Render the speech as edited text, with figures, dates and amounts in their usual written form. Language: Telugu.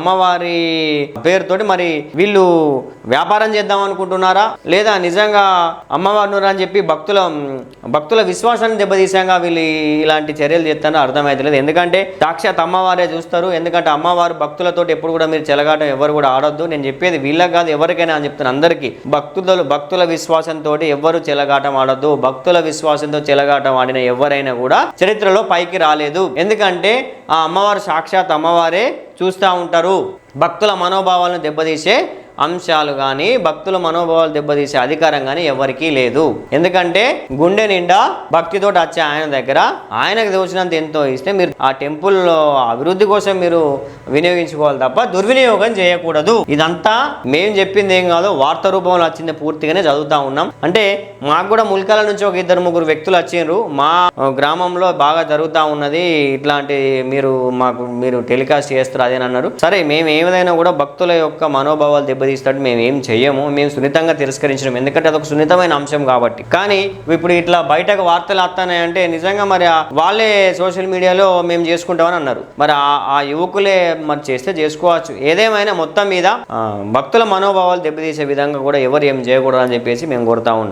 అమ్మవారి పేరుతోటి మరి వీళ్ళు వ్యాపారం చేద్దాం అనుకుంటున్నారా, లేదా నిజంగా అమ్మవారు అని చెప్పి భక్తుల విశ్వాసాన్ని దెబ్బతీసాగా వీళ్ళు ఇలాంటి చర్యలు చేస్తారో అర్థమైతలేదు. ఎందుకంటే సాక్షాత్ అమ్మవారే చూస్తారు. ఎందుకంటే అమ్మవారు భక్తులతోటి ఎప్పుడు కూడా మీరు చెలగాటం ఎవరు కూడా ఆడొద్దు. నేను చెప్పేది వీళ్ళకి కాదు, ఎవరికైనా అని చెప్తాను అందరికీ. భక్తుల విశ్వాసంతో ఎవరు చెలగాటం ఆడొద్దు. భక్తుల విశ్వాసంతో చెలగాటం ఆడిన ఎవరైనా కూడా చరిత్రలో పైకి రాలేదు. ఎందుకంటే ఆ అమ్మవారు సాక్షాత్ అమ్మవారే చూస్తూ ఉంటారు. భక్తుల మనోభావాలను దెబ్బతీసే అంశాలు కానీ భక్తుల మనోభావాలు దెబ్బతీసే అధికారం కానీ ఎవరికీ లేదు. ఎందుకంటే గుండె నిండా భక్తితో వచ్చే ఆయన దగ్గర ఆయనకు దోచినంత ఎంతో ఇస్తే మీరు ఆ టెంపుల్ అభివృద్ధి కోసం మీరు వినియోగించుకోవాలి తప్ప దుర్వినియోగం చేయకూడదు. ఇదంతా మేము చెప్పింది ఏం కాదు, వార్త రూపంలో వచ్చింది, పూర్తిగానే చదువుతా ఉన్నాం. అంటే మాకు కూడా ముల్కాల నుంచి ఒక 2-3 వ్యక్తులు వచ్చిండ్రు, మా గ్రామంలో బాగా జరుగుతూ ఉన్నది ఇట్లాంటి మీరు టెలికాస్ట్ చేస్తారు అదేనన్నారు. సరే మేము ఏదైనా కూడా భక్తుల యొక్క మనోభావాలు దెబ్బతీస్తాడు మేము ఏం చెయ్యము, మేము సున్నితంగా తిరస్కరించడం, ఎందుకంటే అదొక సున్నితమైన అంశం కాబట్టి. కానీ ఇప్పుడు ఇట్లా బయటకు వార్తలు వస్తాయంటే నిజంగా మరి వాళ్ళే సోషల్ మీడియాలో మేము చేసుకుంటామని అన్నారు. మరి ఆ యువకులే మరి చేస్తే చేసుకోవచ్చు. ఏదేమైనా మొత్తం మీద భక్తుల మనోభావాలు దెబ్బతీసే విధంగా కూడా ఎవరు ఏం చేయకూడదు అని చెప్పేసి మేము కోరుతా ఉన్నాం.